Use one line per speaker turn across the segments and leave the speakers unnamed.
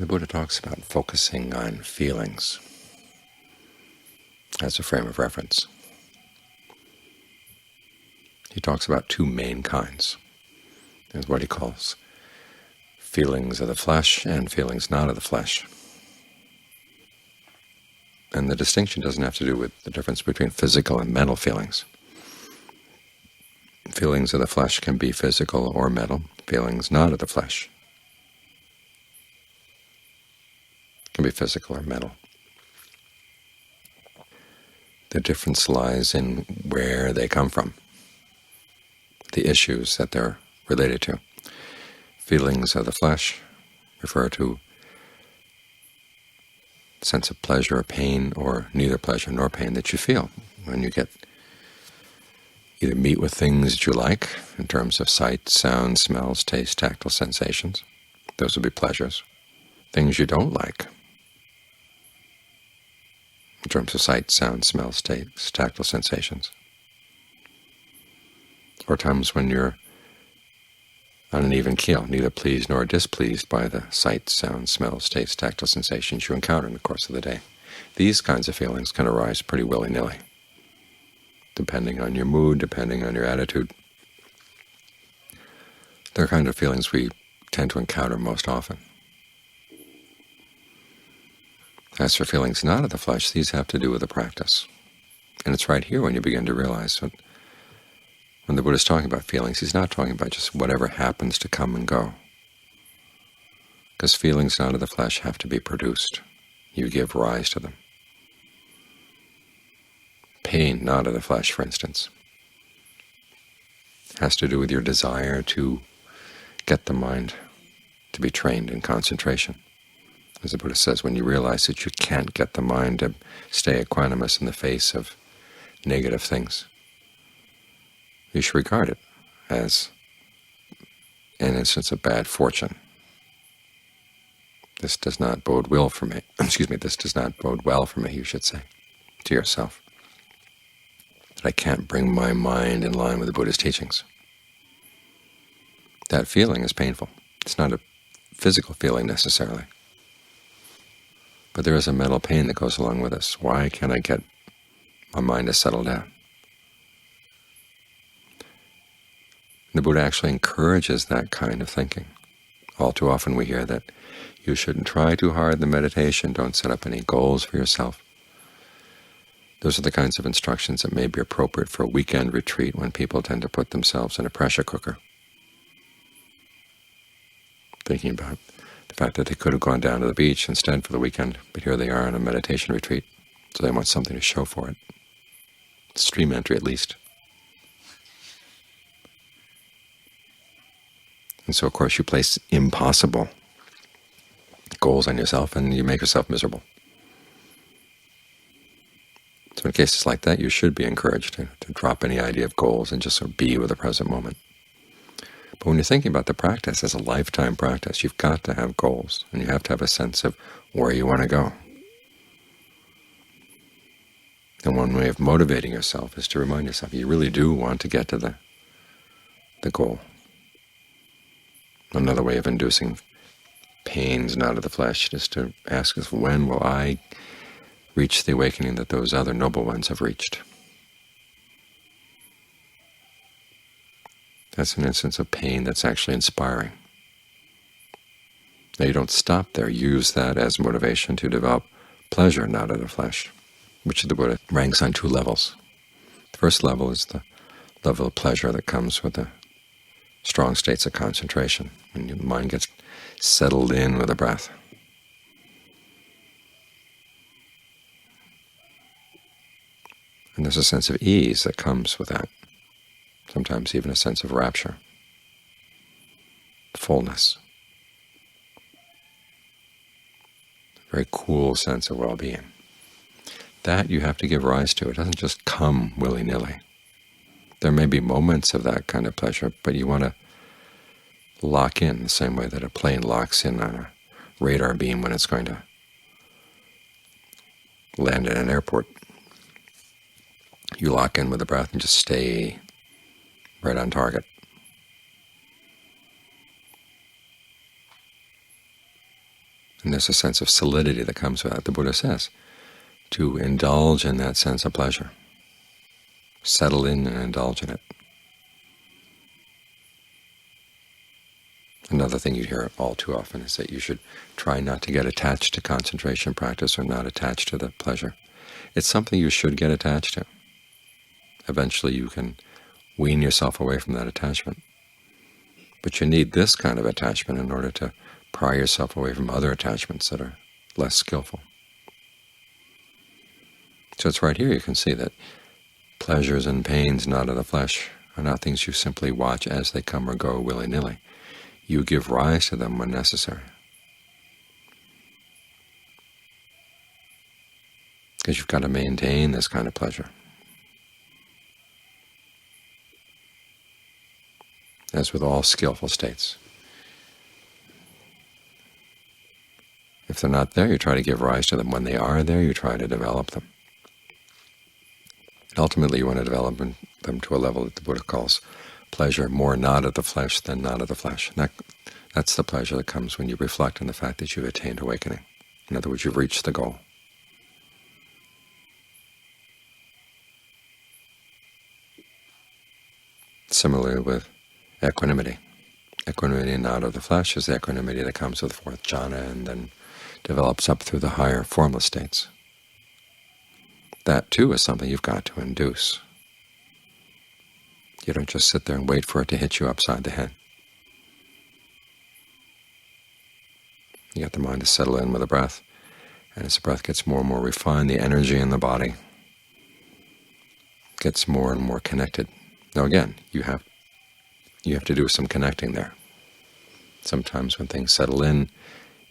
The Buddha talks about focusing on feelings as a frame of reference. He talks about two main kinds. There's what he calls feelings of the flesh and feelings not of the flesh. And the distinction doesn't have to do with the difference between physical and mental feelings. Feelings of the flesh can be physical or mental. Feelings not of the flesh can be physical or mental. The difference lies in where they come from, the issues that they're related to. Feelings of the flesh refer to sense of pleasure or pain, or neither pleasure nor pain, that you feel when you either meet with things that you like in terms of sight, sound, smells, taste, tactile sensations. Those would be pleasures. Things you don't like in terms of sight, sound, smells, taste, tactile sensations. Or times when you're on an even keel, neither pleased nor displeased by the sight, sound, smells, taste, tactile sensations you encounter in the course of the day. These kinds of feelings can arise pretty willy-nilly, depending on your mood, depending on your attitude. They're kind of feelings we tend to encounter most often. As for feelings not of the flesh, these have to do with the practice. And it's right here when you begin to realize that when the Buddha is talking about feelings, he's not talking about just whatever happens to come and go. Because feelings not of the flesh have to be produced. You give rise to them. Pain not of the flesh, for instance, has to do with your desire to get the mind to be trained in concentration. As the Buddha says, when you realize that you can't get the mind to stay equanimous in the face of negative things, you should regard it as an instance of bad fortune. This does not bode well for me. This does not bode well for me, you should say to yourself, that I can't bring my mind in line with the Buddha's teachings. That feeling is painful. It's not a physical feeling necessarily, but there is a mental pain that goes along with this. Why can't I get my mind to settle down? The Buddha actually encourages that kind of thinking. All too often we hear that you shouldn't try too hard in the meditation, don't set up any goals for yourself. Those are the kinds of instructions that may be appropriate for a weekend retreat when people tend to put themselves in a pressure cooker, thinking about the fact that they could have gone down to the beach instead for the weekend, but here they are on a meditation retreat, so they want something to show for it. Stream entry at least. And so, of course, you place impossible goals on yourself and you make yourself miserable. So in cases like that, you should be encouraged to drop any idea of goals and just sort of be with the present moment. But when you're thinking about the practice as a lifetime practice, you've got to have goals, and you have to have a sense of where you want to go. And one way of motivating yourself is to remind yourself you really do want to get to the goal. Another way of inducing pains not of the flesh is to ask us, when will I reach the awakening that those other noble ones have reached? That's an instance of pain that's actually inspiring. Now you don't stop there. Use that as motivation to develop pleasure not of the flesh, which the Buddha ranks on two levels. The first level is the level of pleasure that comes with the strong states of concentration, when your mind gets settled in with the breath. And there's a sense of ease that comes with that, sometimes even a sense of rapture, fullness, a very cool sense of well-being. That you have to give rise to. It doesn't just come willy-nilly. There may be moments of that kind of pleasure, but you want to lock in the same way that a plane locks in on a radar beam when it's going to land in an airport. You lock in with the breath and just stay right on target. And there's a sense of solidity that comes with that. The Buddha says to indulge in that sense of pleasure, settle in and indulge in it. Another thing you hear all too often is that you should try not to get attached to concentration practice or not attached to the pleasure. It's something you should get attached to. Eventually you can wean yourself away from that attachment. But you need this kind of attachment in order to pry yourself away from other attachments that are less skillful. So it's right here you can see that pleasures and pains not of the flesh are not things you simply watch as they come or go willy-nilly. You give rise to them when necessary, because you've got to maintain this kind of pleasure. As with all skillful states, if they're not there, you try to give rise to them. When they are there, you try to develop them. And ultimately, you want to develop them to a level that the Buddha calls pleasure more not of the flesh than not of the flesh. And that's the pleasure that comes when you reflect on the fact that you've attained awakening. In other words, you've reached the goal. Similarly with equanimity. Equanimity not of the flesh is the equanimity that comes with fourth jhana and then develops up through the higher formless states. That too is something you've got to induce. You don't just sit there and wait for it to hit you upside the head. You get the mind to settle in with the breath, and as the breath gets more and more refined, the energy in the body gets more and more connected. Now again, you have to do some connecting there. Sometimes when things settle in,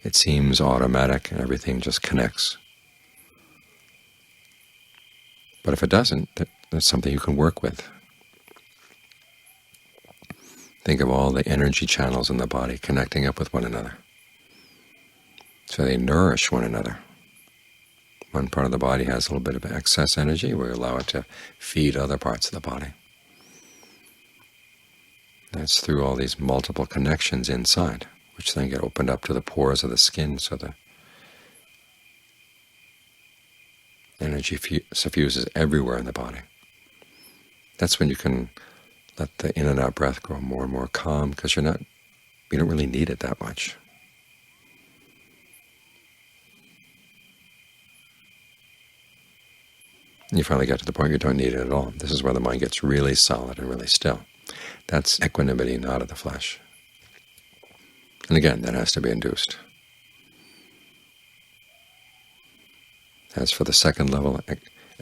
it seems automatic and everything just connects. But if it doesn't, that's something you can work with. Think of all the energy channels in the body connecting up with one another, so they nourish one another. One part of the body has a little bit of excess energy, we allow it to feed other parts of the body. That's through all these multiple connections inside, which then get opened up to the pores of the skin, so the energy suffuses everywhere in the body. That's when you can let the in and out breath grow more and more calm, because you don't really need it that much. And you finally get to the point you don't need it at all. This is where the mind gets really solid and really still. That's equanimity not of the flesh. And again, that has to be induced. As for the second level,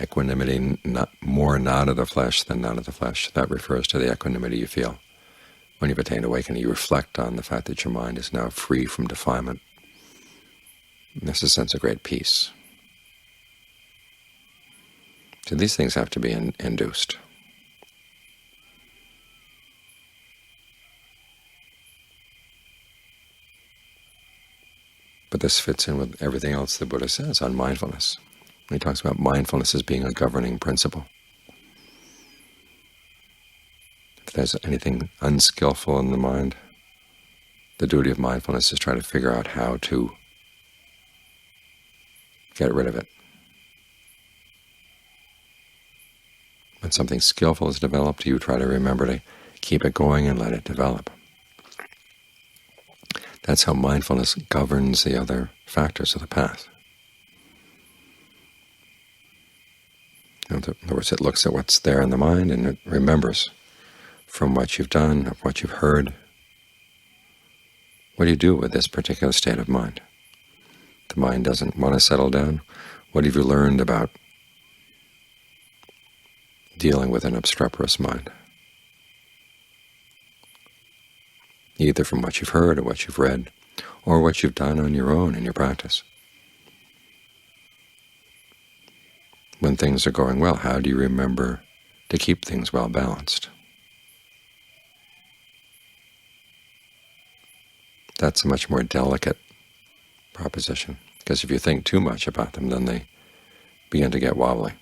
equanimity more not of the flesh than not of the flesh, that refers to the equanimity you feel when you've attained awakening. You reflect on the fact that your mind is now free from defilement. And there's a sense of great peace. So these things have to be induced. But this fits in with everything else the Buddha says on mindfulness. He talks about mindfulness as being a governing principle. If there's anything unskillful in the mind, the duty of mindfulness is try to figure out how to get rid of it. When something skillful is developed, you try to remember to keep it going and let it develop. That's how mindfulness governs the other factors of the path. In other words, it looks at what's there in the mind and it remembers from what you've done, of what you've heard. What do you do with this particular state of mind? The mind doesn't want to settle down. What have you learned about dealing with an obstreperous mind? Either from what you've heard or what you've read, or what you've done on your own in your practice. When things are going well, how do you remember to keep things well balanced? That's a much more delicate proposition, because if you think too much about them, then they begin to get wobbly.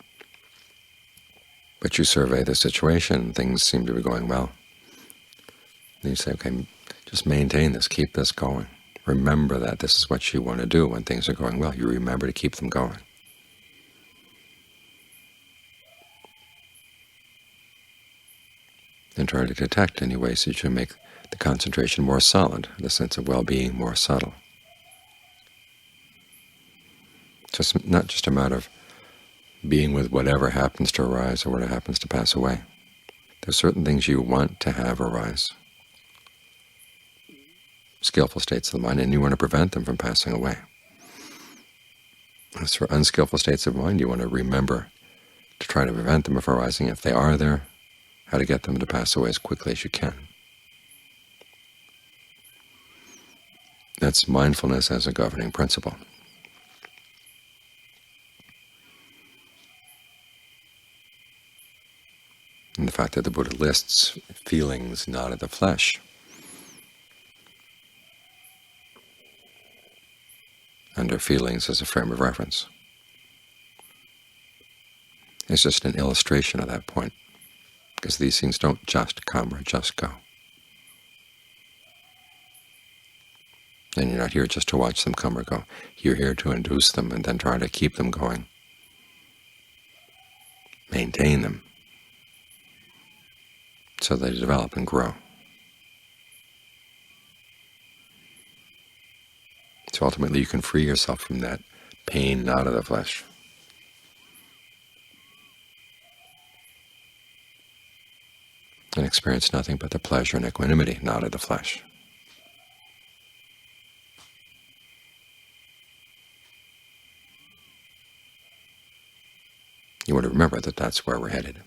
But you survey the situation, things seem to be going well. And you say, okay, just maintain this, keep this going. remember that this is what you want to do when things are going well. You remember to keep them going. And try to detect any ways that you make the concentration more solid, the sense of well-being more subtle. Just not just a matter of being with whatever happens to arise or whatever happens to pass away. There's certain things you want to have arise, skillful states of the mind, and you want to prevent them from passing away. As for unskillful states of mind, you want to remember to try to prevent them from arising. If they are there, how to get them to pass away as quickly as you can. That's mindfulness as a governing principle. And the fact that the Buddha lists feelings not of the flesh under feelings as a frame of reference is just an illustration of that point, because these things don't just come or just go. And you're not here just to watch them come or go. You're here to induce them and then try to keep them going, maintain them, so they develop and grow. So ultimately you can free yourself from that pain not of the flesh. And experience nothing but the pleasure and equanimity not of the flesh. You want to remember that that's where we're headed.